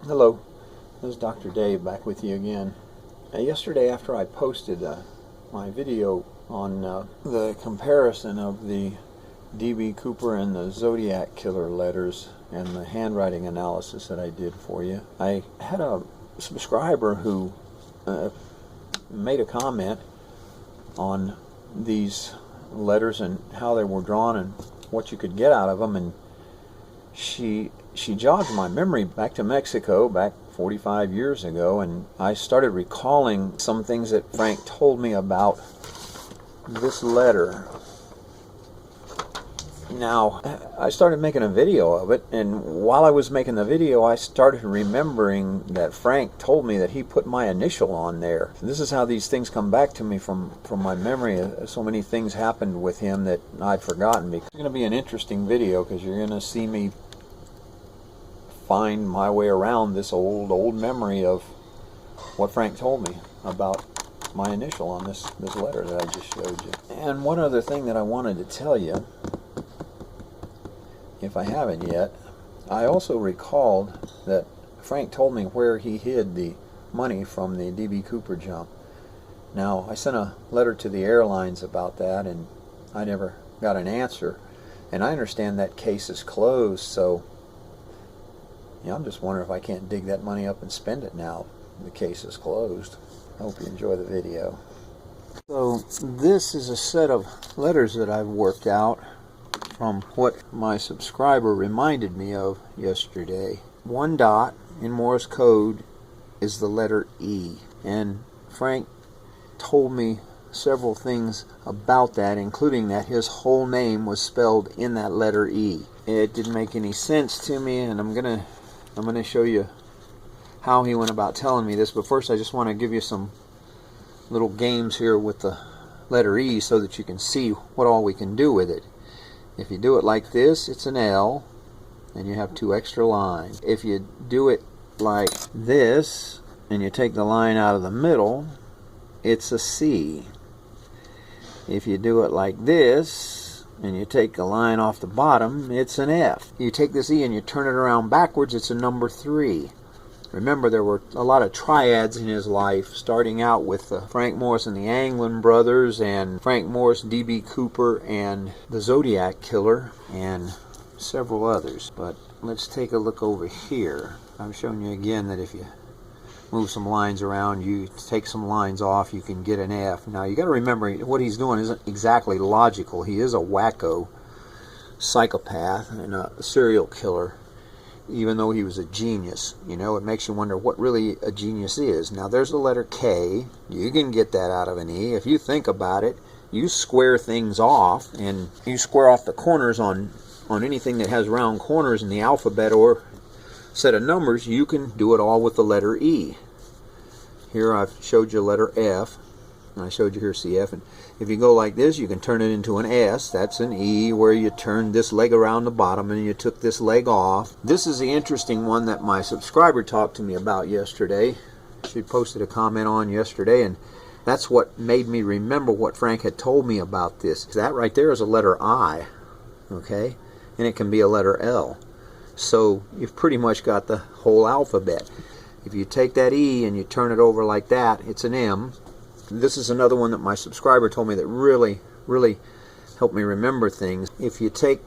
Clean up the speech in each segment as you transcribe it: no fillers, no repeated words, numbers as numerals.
Hello, this is Dr. Dave back with you again. Yesterday after I posted my video on the comparison of the D.B. Cooper and the Zodiac Killer letters and the handwriting analysis that I did for you, I had a subscriber who made a comment on these letters and how they were drawn and what you could get out of them, and she jogged my memory back to Mexico, back 45 years ago, and I started recalling some things that Frank told me about this letter. Now, I started making a video of it, and while I was making the video, I started remembering that Frank told me that he put my initial on there. This is how these things come back to me from my memory. So many things happened with him that I'd forgotten. It's going to be an interesting video because you're going to see me find my way around this old memory of what Frank told me about my initial on this letter that I just showed you. And one other thing that I wanted to tell you, if I haven't yet, I also recalled that Frank told me where he hid the money from the D.B. Cooper jump. Now, I sent a letter to the airlines about that, and I never got an answer. And I understand that case is closed, so I'm just wondering if I can't dig that money up and spend it now the case is closed. I hope you enjoy the video. So this is a set of letters that I've worked out from what my subscriber reminded me of yesterday. One dot in Morse code is the letter E, and Frank told me several things about that, including that his whole name was spelled in that letter E. It didn't make any sense to me, and I'm gonna show you how he went about telling me this, but first I just want to give you some little games here with the letter E so that you can see what all we can do with it. If you do it like this, it's an L, and you have two extra lines. If you do it like this, and you take the line out of the middle, it's a C. If you do it like this, and you take a line off the bottom, it's an F. You take this E and you turn it around backwards, it's a number 3. Remember, there were a lot of triads in his life, starting out with Frank Morris and the Anglin brothers, and Frank Morris, D.B. Cooper, and the Zodiac Killer, and several others. But let's take a look over here. I'm showing you again that if you move some lines around, you take some lines off, you can get an F. Now, you got to remember, what he's doing isn't exactly logical. He is a wacko psychopath and a serial killer, even though he was a genius. It makes you wonder what really a genius is. Now, there's the letter K. You can get that out of an E. If you think about it, you square things off, and you square off the corners on anything that has round corners in the alphabet or set of numbers. You can do it all with the letter E. Here I've showed you letter F, and I showed you here CF, and if you go like this, you can turn it into an S. That's an E, where you turn this leg around the bottom and you took this leg off. This is the interesting one that my subscriber talked to me about yesterday. She posted a comment on yesterday, and that's what made me remember what Frank had told me about this. That right there is a letter I, okay? And it can be a letter L. So you've pretty much got the whole alphabet. If you take that E and you turn it over like that, it's an M. This is another one that my subscriber told me that really helped me remember things. If you take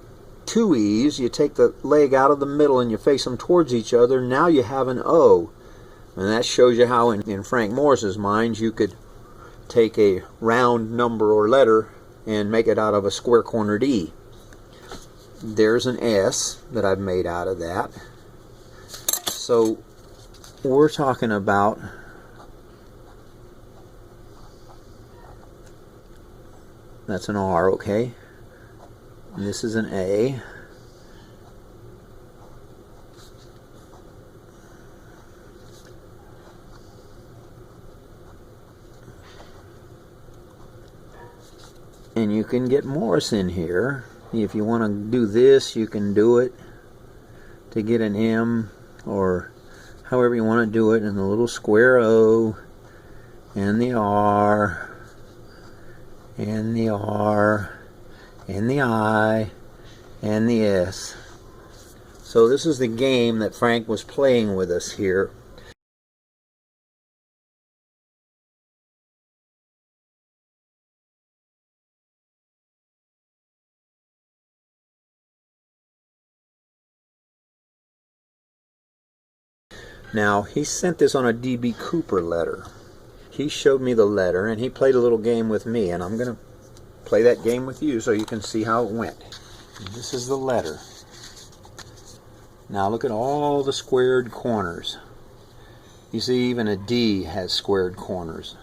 two E's, you take the leg out of the middle and you face them towards each other, now you have an O. And that shows you how in Frank Morris's mind you could take a round number or letter and make it out of a square-cornered E. There's an S that I've made out of that. So we're talking about that's an R, okay? And this is an A. And you can get Morris in here. If you want to do this, you can do it to get an M, or however you want to do it, and the little square O, and the R, and the R, and the I, and the S. So this is the game that Frank was playing with us here. Now, he sent this on a D.B. Cooper letter. He showed me the letter, and he played a little game with me, and I'm going to play that game with you so you can see how it went. This is the letter. Now, look at all the squared corners. You see, even a D has squared corners.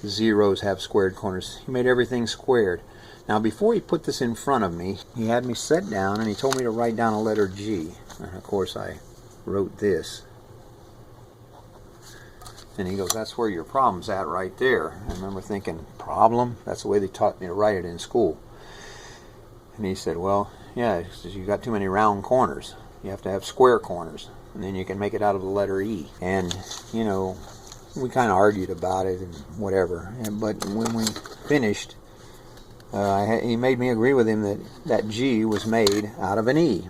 Zeros have squared corners. He made everything squared. Now, before he put this in front of me, he had me sit down, and he told me to write down a letter G. And, of course, I wrote this. And he goes, that's where your problem's at right there. I remember thinking, problem? That's the way they taught me to write it in school. And he said, well, yeah, you got too many round corners. You have to have square corners. And then you can make it out of the letter E. And, you know, we kind of argued about it and whatever. But when we finished, he made me agree with him that that G was made out of an E.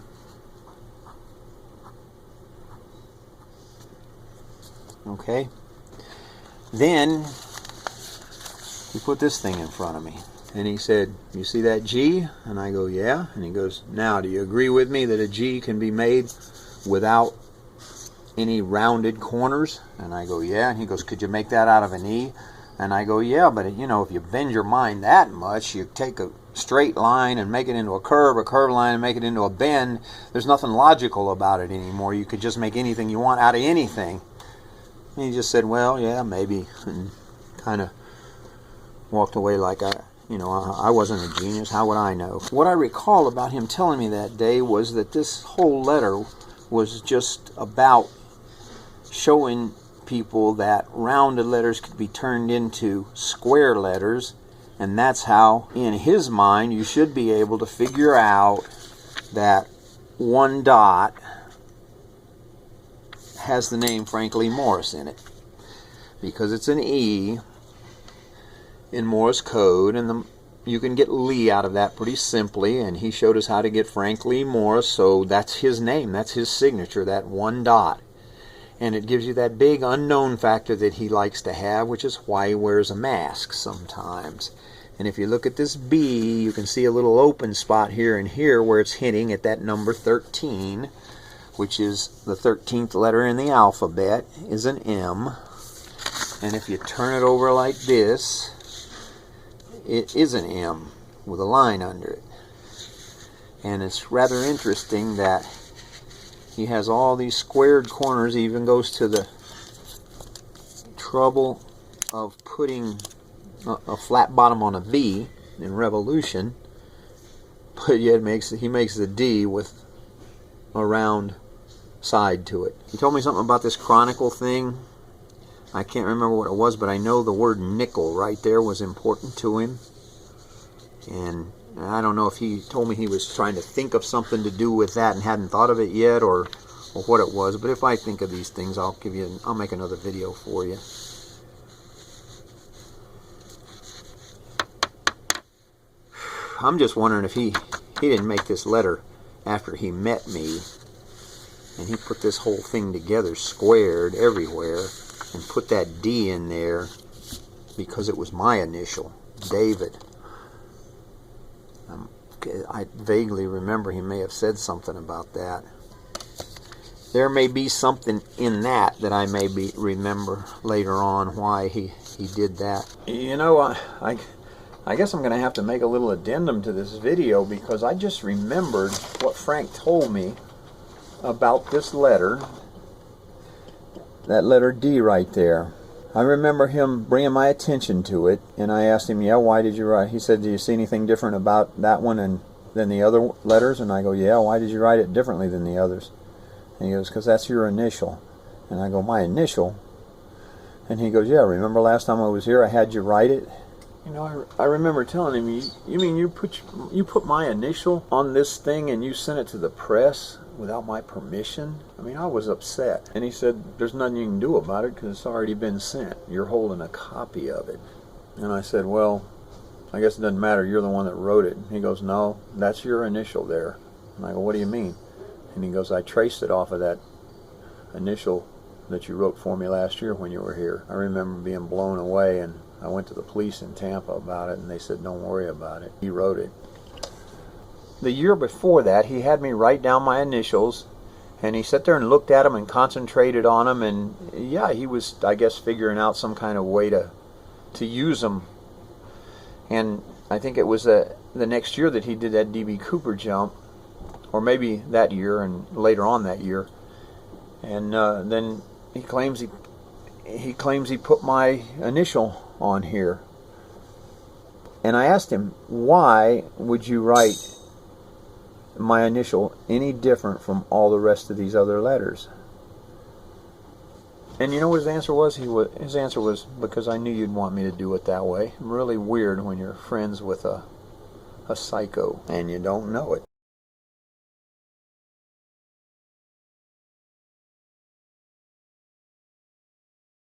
Okay? Then he put this thing in front of me, and he said, you see that G? And I go, yeah. And he goes, now, do you agree with me that a G can be made without any rounded corners? And I go, yeah. And he goes, could you make that out of an E? And I go, yeah, but you know, if you bend your mind that much, you take a straight line and make it into a curved line and make it into a bend. There's nothing logical about it anymore. You could just make anything you want out of anything. And he just said, well, yeah, maybe, and kind of walked away like I wasn't a genius. How would I know? What I recall about him telling me that day was that this whole letter was just about showing people that rounded letters could be turned into square letters, and that's how, in his mind, you should be able to figure out that one dot has the name Frank Lee Morris in it, because it's an E in Morse code, and you can get Lee out of that pretty simply, and he showed us how to get Frank Lee Morris, so that's his name, that's his signature, that one dot. And it gives you that big unknown factor that he likes to have, which is why he wears a mask sometimes. And if you look at this B, you can see a little open spot here and here where it's hitting at that number 13, which is the 13th letter in the alphabet, is an M. And if you turn it over like this, it is an M with a line under it. And it's rather interesting that he has all these squared corners. He even goes to the trouble of putting a flat bottom on a V in Revolution, but yet he makes the D with a round side to it. He told me something about this Chronicle thing. I can't remember what it was, but I know the word nickel right there was important to him. And I don't know if he told me he was trying to think of something to do with that and hadn't thought of it yet, or what it was. But if I think of these things, I'll make another video for you. I'm just wondering if he didn't make this letter after he met me, and he put this whole thing together squared everywhere and put that D in there because it was my initial, David. I vaguely remember he may have said something about that. There may be something in that I may remember later on why he did that. You know, I guess I'm going to have to make a little addendum to this video, because I just remembered what Frank told me about this letter, that letter D right there. I remember him bringing my attention to it, and I asked him, yeah, why did you write? He said, do you see anything different about that one than the other letters? And I go, yeah, why did you write it differently than the others? And he goes, because that's your initial. And I go, my initial? And he goes, yeah, remember last time I was here I had you write it? You know, I remember telling him, you mean you put my initial on this thing and you sent it to the press without my permission? I mean, I was upset. And he said, there's nothing you can do about it because it's already been sent. You're holding a copy of it. And I said, well, I guess it doesn't matter. You're the one that wrote it. And he goes, no, that's your initial there. And I go, what do you mean? And he goes, I traced it off of that initial that you wrote for me last year when you were here. I remember being blown away, and I went to the police in Tampa about it, and they said, don't worry about it. He wrote it. The year before that, he had me write down my initials, and he sat there and looked at them and concentrated on them, and yeah, he was, I guess, figuring out some kind of way to use them. And I think it was the next year that he did that D.B. Cooper jump, or maybe that year and later on that year. And then he claims he put my initial on here. And I asked him, why would you write my initial any different from all the rest of these other letters? And you know what his answer was? His answer was, because I knew you'd want me to do it that way. Really weird when you're friends with a psycho and you don't know it.